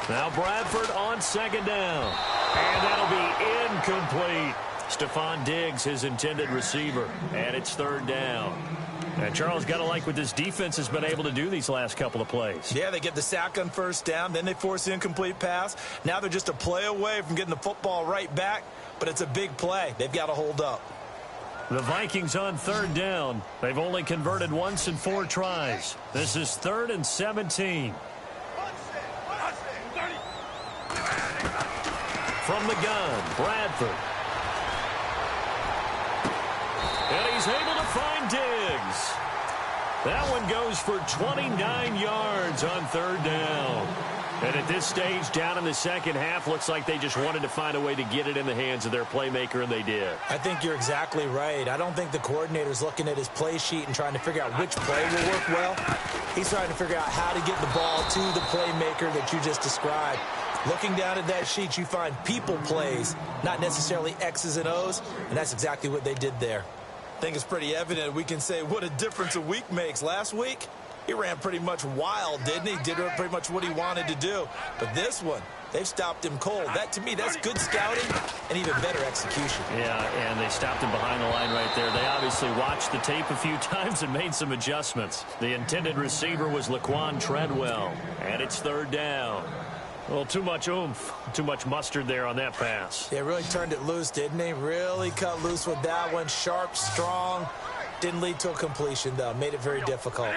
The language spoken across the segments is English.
Now Bradford on second down. And that'll be incomplete. Stephon Diggs, his intended receiver. And it's third down. And Charles, got to like what this defense has been able to do these last couple of plays. Yeah, they get the sack on first down. Then they force an incomplete pass. Now they're just a play away from getting the football right back. But it's a big play. They've got to hold up. The Vikings on third down. They've only converted once in 4 tries. This is 3rd and 17. From the gun, Bradford. And he's able to find Diggs. That one goes for 29 yards on third down. And at this stage, down in the second half, looks like they just wanted to find a way to get it in the hands of their playmaker, and they did. I think you're exactly right. I don't think the coordinator's looking at his play sheet and trying to figure out which play will work well. He's trying to figure out how to get the ball to the playmaker that you just described. Looking down at that sheet, you find people plays, not necessarily X's and O's, and that's exactly what they did there. I think it's pretty evident. We can say what a difference a week makes. Last week, he ran pretty much wild, didn't he? Did pretty much what he wanted to do. But this one, they've stopped him cold. That, to me, that's good scouting and even better execution. Yeah, and they stopped him behind the line right there. They obviously watched the tape a few times and made some adjustments. The intended receiver was Laquan Treadwell, and it's third down. Well, too much oomph, too much mustard there on that pass. Yeah, really turned it loose, didn't he? Really cut loose with that one. Sharp, strong. Didn't lead to a completion, though. Made it very difficult.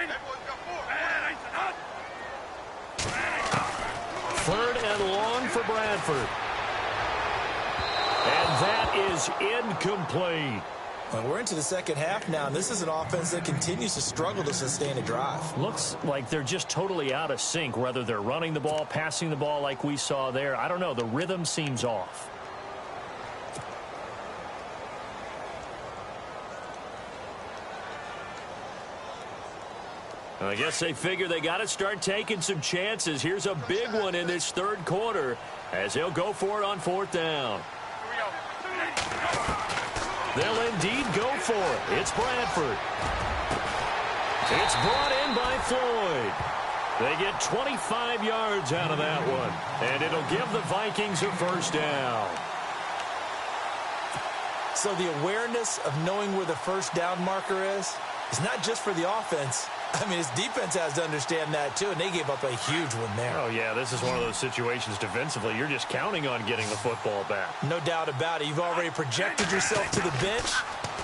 3rd and long for Bradford. And that is incomplete. Well, we're into the second half now, and this is an offense that continues to struggle to sustain a drive. Looks like they're just totally out of sync, whether they're running the ball, passing the ball like we saw there. I don't know. The rhythm seems off. I guess they figure they got to start taking some chances. Here's a big one in this third quarter as they'll go for it on 4th down. They'll indeed go for it. It's Bradford. It's brought in by Floyd. They get 25 yards out of that one, and it'll give the Vikings a first down. So the awareness of knowing where the first down marker is not just for the offense. I mean, his defense has to understand that, too, and they gave up a huge one there. Oh, yeah, this is one of those situations defensively. You're just counting on getting the football back. No doubt about it. You've already projected yourself to the bench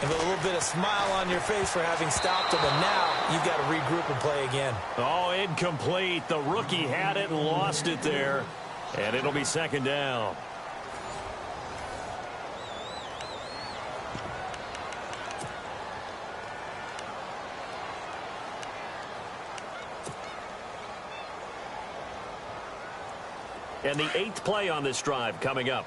and with a little bit of smile on your face for having stopped him, and now you've got to regroup and play again. Oh, incomplete. The rookie had it and lost it there, and it'll be second down. And the 8th play on this drive coming up.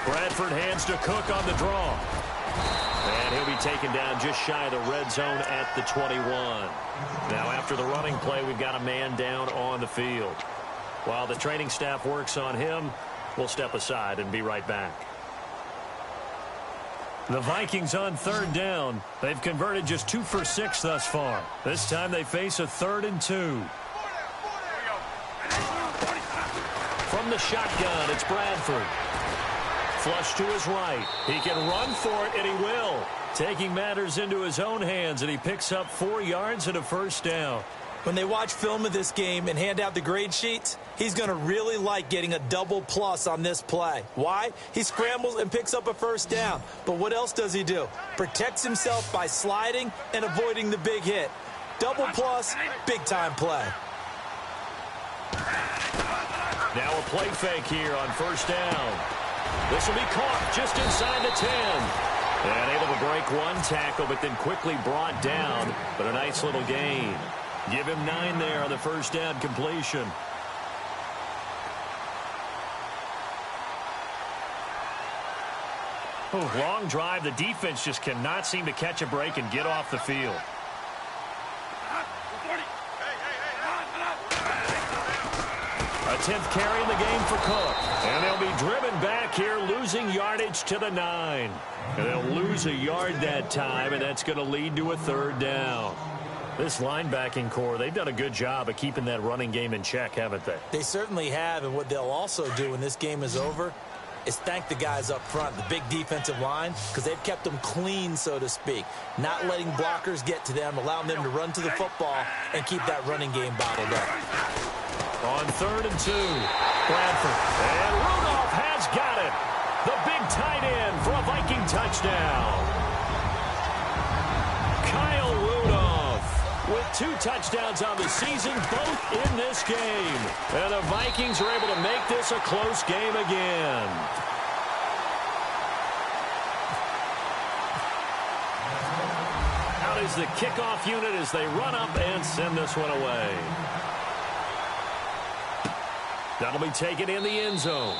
Bradford hands to Cook on the draw. And he'll be taken down just shy of the red zone at the 21. Now after the running play, we've got a man down on the field. While the training staff works on him, we'll step aside and be right back. The Vikings on third down. They've converted just 2 for 6 thus far. This time they face a 3rd and 2. From the shotgun, it's Bradford. Flush to his right. He can run for it, and he will. Taking matters into his own hands, and he picks up 4 yards and a first down. When they watch film of this game and hand out the grade sheets, he's going to really like getting a double plus on this play. Why? He scrambles and picks up a first down. But what else does he do? Protects himself by sliding and avoiding the big hit. Double plus, big-time play. Now a play fake here on first down. This will be caught just inside the 10. And able to break one tackle, but then quickly brought down. But a nice little gain. Give him 9 there on the first down completion. Oh, long drive. The defense just cannot seem to catch a break and get off the field. A 10th carry in the game for Cook. And they'll be driven back here, losing yardage to the 9. And they'll lose a yard that time, and that's going to lead to a 3rd down. This linebacking core, they've done a good job of keeping that running game in check, haven't they? They certainly have, and what they'll also do when this game is over is thank the guys up front, the big defensive line, because they've kept them clean, so to speak. Not letting blockers get to them, allowing them to run to the football and keep that running game bottled up. On 3rd and 2, Bradford. And Rudolph has got it. The big tight end for a Viking touchdown. Kyle Rudolph with 2 touchdowns on the season, both in this game. And the Vikings are able to make this a close game again. Out is the kickoff unit as they run up and send this one away. That'll be taken in the end zone.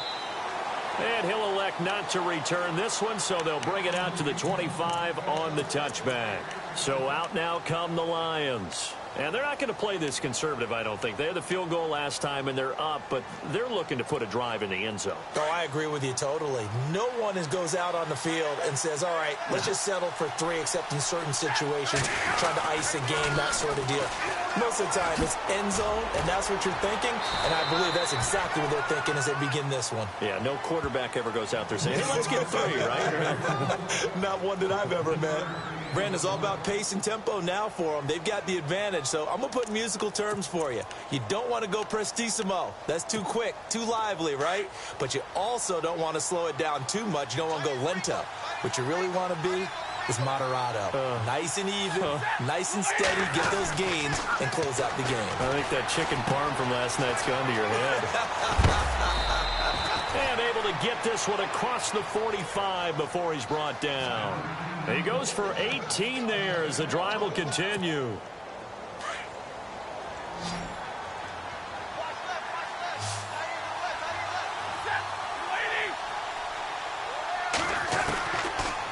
And he'll elect not to return this one, so they'll bring it out to the 25 on the touchback. So out now come the Lions. And they're not going to play this conservative, I don't think. They had the field goal last time, and they're up, but they're looking to put a drive in the end zone. Oh, I agree with you totally. No one goes out on the field and says, all right, let's just settle for 3, except in certain situations, trying to ice a game, that sort of deal. Most of the time, it's end zone, and that's what you're thinking, and I believe that's exactly what they're thinking as they begin this one. Yeah, no quarterback ever goes out there saying, hey, let's get 3, right? Not one that I've ever met. Brandon's all about pace and tempo now for them. They've got the advantage, so I'm going to put musical terms for you. You don't want to go prestissimo. That's too quick, too lively, right? But you also don't want to slow it down too much. You don't want to go lento. What you really want to be is moderato. Nice and even, nice and steady, get those gains, and close out the game. I think that chicken parm from last night's gone to your head. And able to get this one across the 45 before he's brought down. He goes for 18 there as the drive will continue.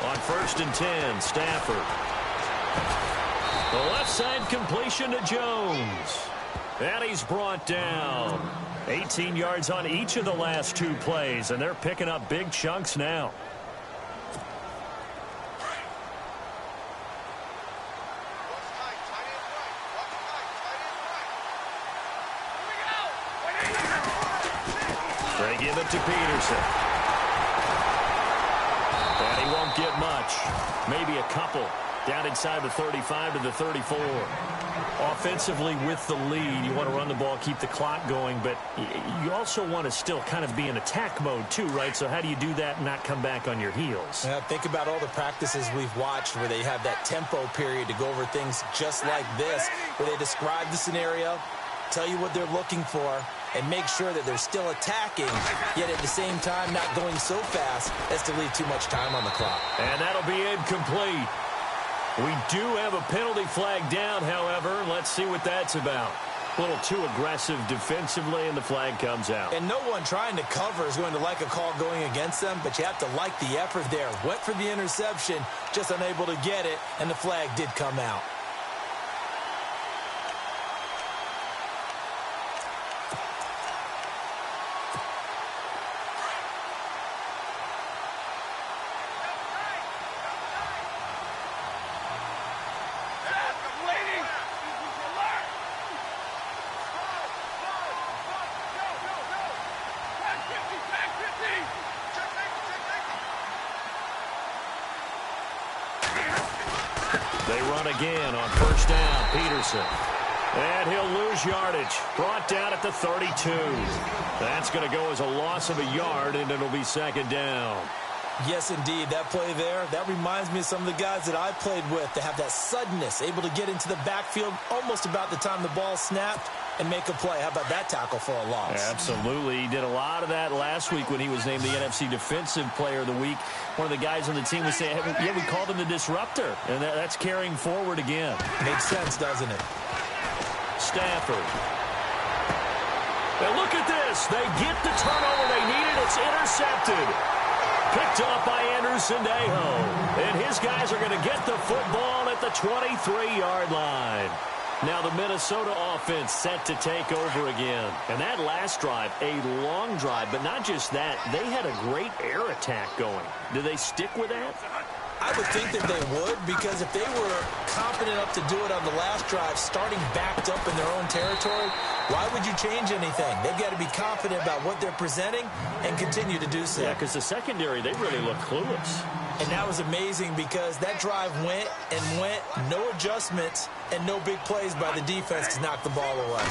On 1st and 10, Stafford. The left side completion to Jones. And he's brought down. 18 yards on each of the last 2 plays, and they're picking up big chunks now. They give it to Peterson. And he won't get much. Maybe a couple. Down inside the 35 to the 34. Offensively with the lead, you want to run the ball, keep the clock going, but you also want to still kind of be in attack mode too, right? So how do you do that and not come back on your heels? Yeah, think about all the practices we've watched where they have that tempo period to go over things just like this, where they describe the scenario, tell you what they're looking for, and make sure that they're still attacking, yet at the same time not going so fast as to leave too much time on the clock. And that'll be incomplete. We do have a penalty flag down, however. Let's see what that's about. A little too aggressive defensively, and the flag comes out. And no one trying to cover is going to like a call going against them, but you have to like the effort there. Went for the interception, just unable to get it, and the flag did come out. They run again on 1st down. Peterson. And he'll lose yardage. Brought down at the 32. That's going to go as a loss of a yard, and it'll be 2nd down. Yes, indeed. That play there, that reminds me of some of the guys that I played with. They have that suddenness, able to get into the backfield almost about the time the ball snapped and make a play. How about that tackle for a loss? Absolutely. He did a lot of that last week when he was named the NFC Defensive Player of the Week. One of the guys on the team was saying, yeah, we called him the disruptor. And that's carrying forward again. Makes sense, doesn't it? Stafford. And look at this. They get the turnover they needed. It's intercepted. Picked up by Andrew Sendejo. And his guys are going to get the football at the 23-yard line. Now the Minnesota offense set to take over again. And that last drive, a long drive, but not just that, they had a great air attack going. Do they stick with that? I would think that they would, because if they were confident enough to do it on the last drive, starting backed up in their own territory, why would you change anything? They've got to be confident about what they're presenting and continue to do so. Yeah, because the secondary, they really look clueless. And that was amazing because that drive went and went, no adjustments, and no big plays by the defense to knock the ball away.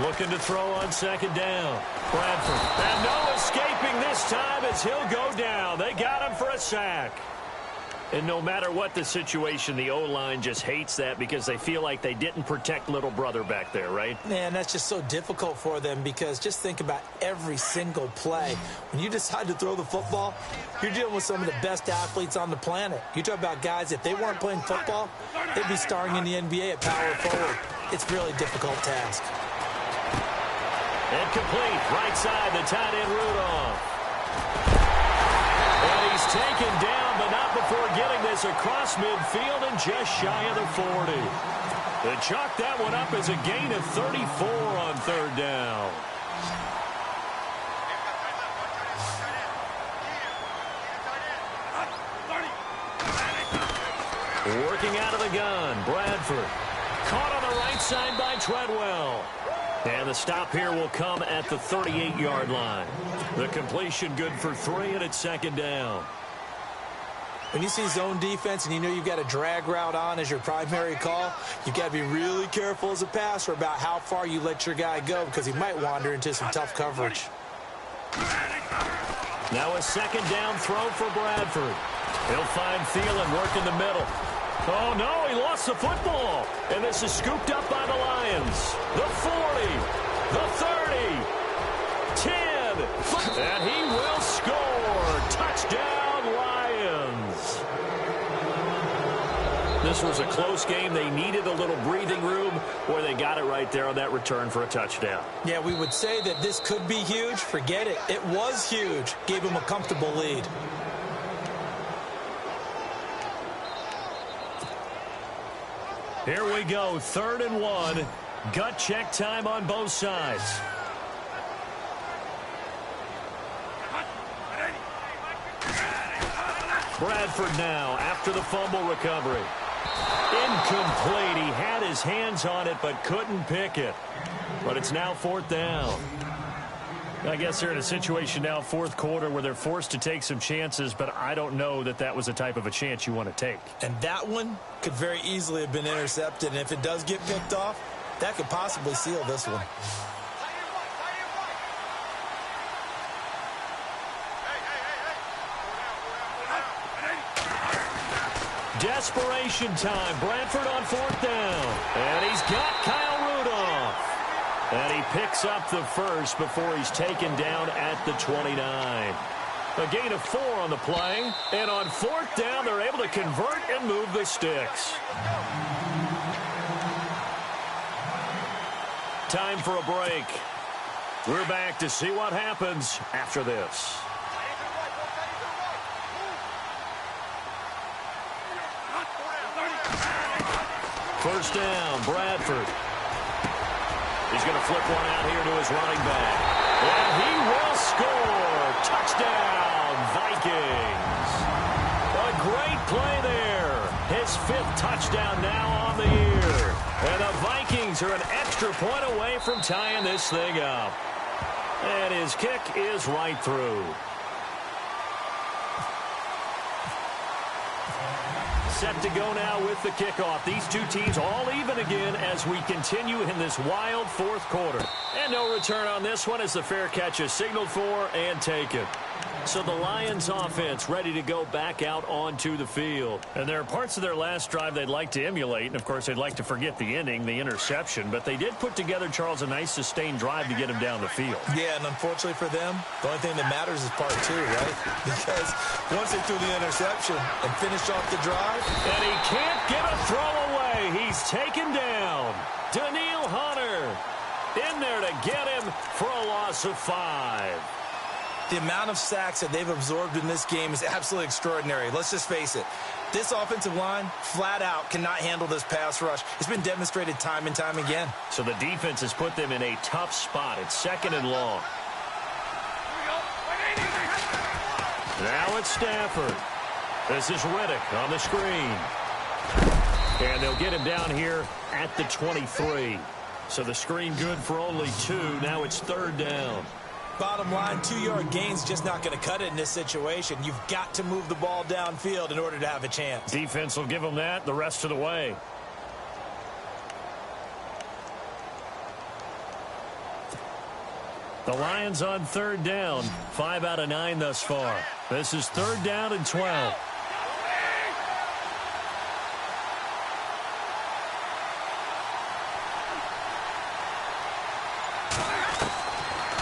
Looking to throw on second down. Bradford. And no escaping this time as he'll go down. They got him for a sack. And no matter what the situation, the O-line just hates that because they feel like they didn't protect little brother back there, right? Man, that's just so difficult for them because just think about every single play. When you decide to throw the football, you're dealing with some of the best athletes on the planet. You talk about guys, if they weren't playing football, they'd be starring in the NBA at power forward. It's a really difficult task. Incomplete. Right side, the tight end Rudolph. And he's taken down, but not before getting this across midfield and just shy of the 40. They chalk that one up as a gain of 34 on third down. Working out of the gun, Bradford. Caught on the right side by Treadwell. And the stop here will come at the 38-yard line. The completion good for 3, and it's second down. When you see zone defense and you know you've got a drag route on as your primary call, you've got to be really careful as a passer about how far you let your guy go because he might wander into some tough coverage. Now a second down throw for Bradford. He'll find Thielen work in the middle. Oh, no, he lost the football. And this is scooped up by the Lions. The 40, the 30, 10, and he will score. Touchdown, Lions. This was a close game. They needed a little breathing room where they got it right there on that return for a touchdown. Yeah, we would say that this could be huge. Forget it. It was huge. Gave him a comfortable lead. Here we go, 3rd and 1. Gut check time on both sides. Bradford now after the fumble recovery. Incomplete. He had his hands on it but couldn't pick it. But it's now 4th down. I guess they're in a situation now, 4th quarter, where they're forced to take some chances, but I don't know that that was the type of a chance you want to take. And that one could very easily have been intercepted, and if it does get picked off, that could possibly seal this one. Desperation time. Bradford on 4th down. And he's got Kyle Rudolph. And he picks up the first before he's taken down at the 29. A gain of 4 on the play. And on 4th down, they're able to convert and move the sticks. Time for a break. We're back to see what happens after this. First down, Bradford. He's going to flip one out here to his running back. And he will score. Touchdown, Vikings. A great play there. His 5th touchdown now on the year. And the Vikings are an extra point away from tying this thing up. And his kick is right through. Set to go now with the kickoff. These two teams all even again as we continue in this wild 4th quarter. And no return on this one as the fair catch is signaled for and taken. So the Lions offense ready to go back out onto the field. And there are parts of their last drive they'd like to emulate. And, of course, they'd like to forget the ending, the interception. But they did put together, Charles, a nice sustained drive to get him down the field. Yeah, and unfortunately for them, the only thing that matters is part 2, right? Because once they threw the interception and finished off the drive. And he can't get a throw away. He's taken down. Danielle Hunter in there to get him for a loss of 5. The amount of sacks that they've absorbed in this game is absolutely extraordinary. Let's just face it. This offensive line, flat out, cannot handle this pass rush. It's been demonstrated time and time again. So the defense has put them in a tough spot. It's 2nd and long. Now it's Stafford. This is Riddick on the screen. And they'll get him down here at the 23. So the screen good for only 2. Now it's 3rd down. Bottom line, 2-yard gain's just not going to cut it in this situation. You've got to move the ball downfield in order to have a chance. Defense will give them that the rest of the way. The Lions on 3rd down. 5 out of 9 thus far. This is 3rd down and 12.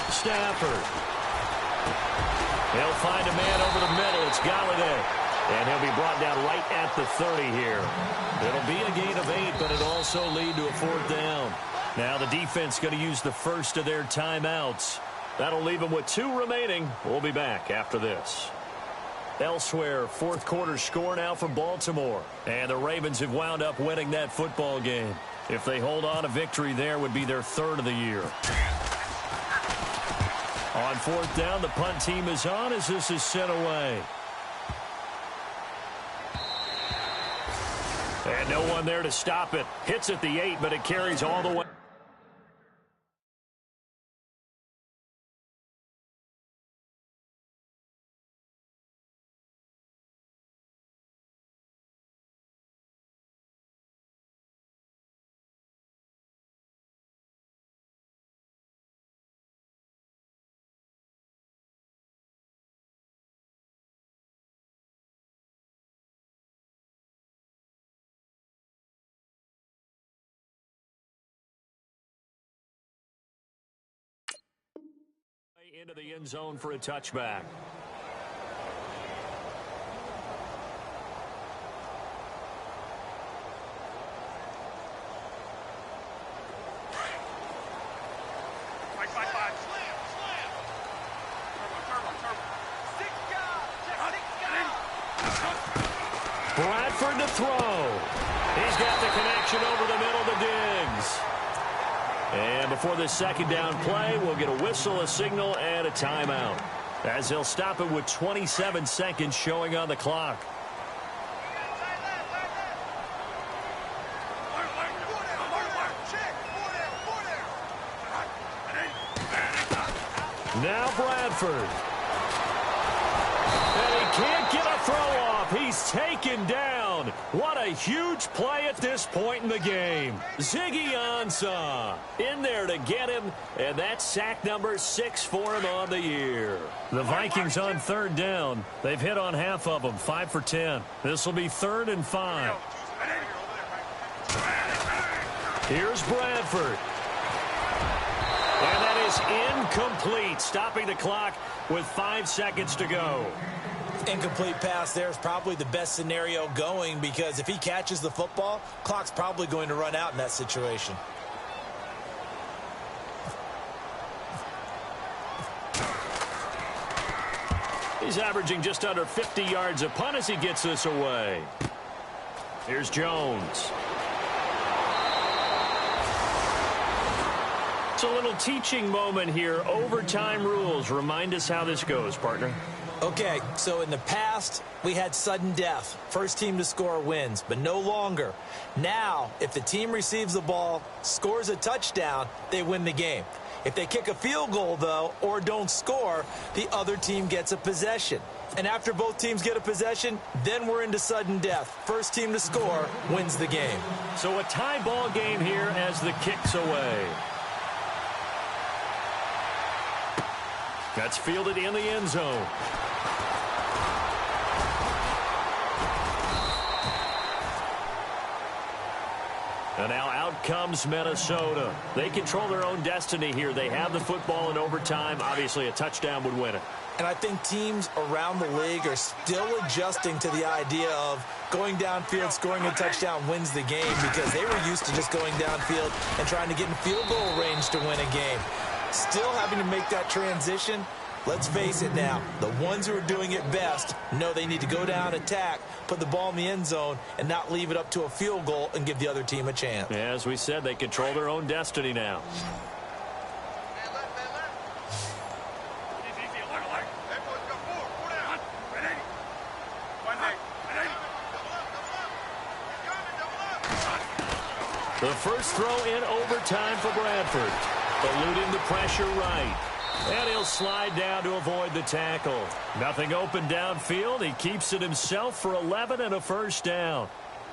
Stafford. He'll find a man over the middle. It's Galladay. And he'll be brought down right at the 30 here. It'll be a gain of 8, but it'll also lead to a 4th down. Now the defense going to use the first of their timeouts. That'll leave them with 2 remaining. We'll be back after this. Elsewhere, 4th quarter score now for Baltimore. And the Ravens have wound up winning that football game. If they hold on, a victory there would be their 3rd of the year. On 4th down, the punt team is on as this is sent away. And no one there to stop it. Hits at the 8, but it carries all the way. Into the end zone for a touchback. Bradford to throw. He's got the connection over the middle to Diggs. And before this 2nd down play, we'll get a whistle, a signal, and a timeout, as they'll stop it with 27 seconds showing on the clock. Now Bradford. And he can't get a throw off. He's taken down. What a huge play at this point in the game. Ziggy Ansah in there to get him, and that's sack number 6 for him on the year. The Vikings on 3rd down. They've hit on half of them, 5 for 10. This will be 3rd and 5. Here's Bradford. And that is incomplete, stopping the clock with 5 seconds to go. Incomplete pass there is probably the best scenario going, because if he catches the football, clock's probably going to run out in that situation. He's averaging just under 50 yards a punt as he gets this away. Here's Jones. It's a little teaching moment here. Overtime rules. Remind us how this goes, partner. Okay, so in the past, we had sudden death. First team to score wins, but no longer. Now, if the team receives the ball, scores a touchdown, they win the game. If they kick a field goal, though, or don't score, the other team gets a possession. And after both teams get a possession, then we're into sudden death. First team to score wins the game. So a tie ball game here as the kick's away. That's fielded in the end zone. And now out comes Minnesota. They control their own destiny here. They have the football in overtime. Obviously, a touchdown would win it. And I think teams around the league are still adjusting to the idea of going downfield, scoring a touchdown wins the game, because they were used to just going downfield and trying to get in field goal range to win a game. Still having to make that transition, Let's face it now, the ones who are doing it best know they need to go down, attack, put the ball in the end zone, and not leave it up to a field goal and give the other team a chance. Yeah, as we said, they control their own destiny now. The first throw in overtime for Bradford. Eluding the pressure right. And he'll slide down to avoid the tackle. Nothing open downfield. He keeps it himself for 11 and a first down.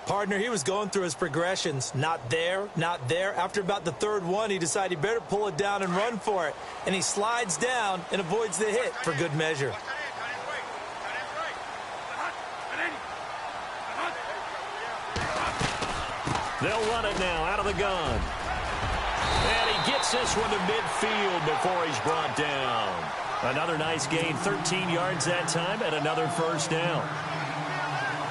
Partner, he was going through his progressions. Not there, not there. After about the third one, he decided he better pull it down and run for it. And he slides down and avoids the hit for good measure. They'll run it now out of the gun. And he gets this one to midfield before he's brought down. Another nice gain, 13 yards that time, and another first down.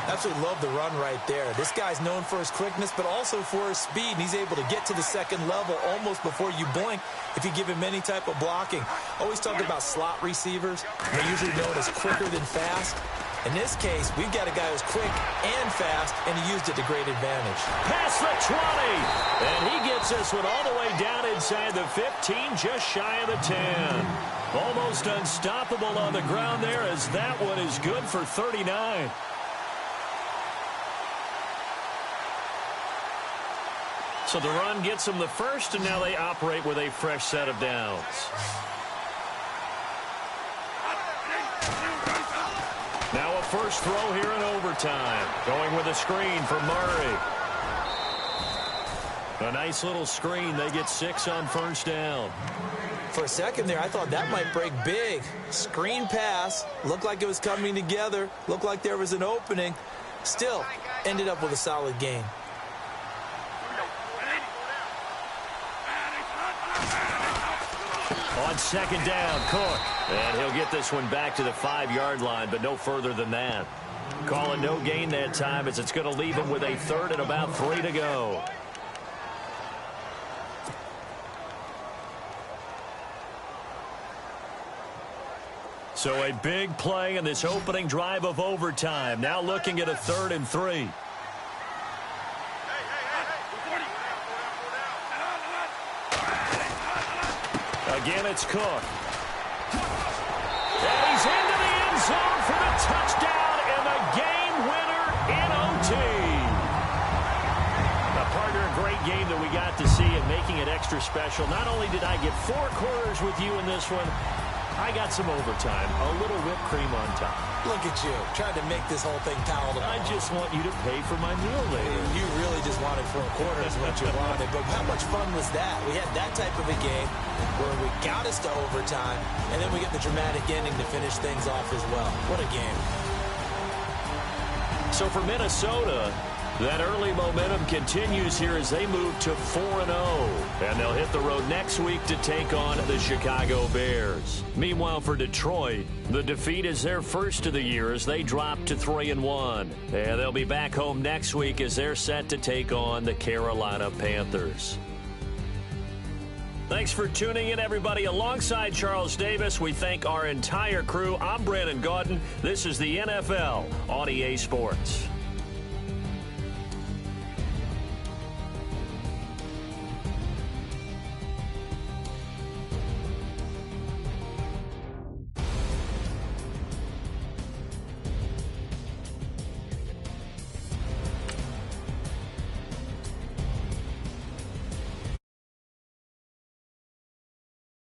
Absolutely love the run right there. This guy's known for his quickness, but also for his speed. And he's able to get to the second level almost before you blink if you give him any type of blocking. Always talk about slot receivers. They're usually known as quicker than fast. In this case, we've got a guy who's quick and fast, and he used it to great advantage. Past the 20, and he gets this one all the way down inside the 15, just shy of the 10. Almost unstoppable on the ground there, as that one is good for 39. So the run gets them the first, and now they operate with a fresh set of downs. Now a first throw here in overtime. Going with a screen for Murray. A nice little screen. They get 6 on first down. For a second there, I thought that might break big. Screen pass. Looked like it was coming together. Looked like there was an opening. Still, ended up with a solid gain. On second down, Cook. And he'll get this one back to the 5-yard line, but no further than that. Call it no gain that time, as it's going to leave him with a third and about 3 to go. So a big play in this opening drive of overtime. Now looking at a 3rd and 3. Again, it's Cook. And he's into the end zone for the touchdown and the game winner in OT. A partner, a great game that we got to see, and making it extra special. Not only did I get 4 quarters with you in this one, I got some overtime, a little whipped cream on top. Look at you, trying to make this whole thing palatable. I just want you to pay for my meal later. You really just wanted 4 quarters what you wanted. But how much fun was that? We had that type of a game where we got us to overtime, and then we get the dramatic ending to finish things off as well. What a game. So for Minnesota, that early momentum continues here as they move to 4-0. And they'll hit the road next week to take on the Chicago Bears. Meanwhile, for Detroit, the defeat is their first of the year as they drop to 3-1. And they'll be back home next week as they're set to take on the Carolina Panthers. Thanks for tuning in, everybody. Alongside Charles Davis, we thank our entire crew. I'm Brandon Gaudin. This is the NFL on EA Sports.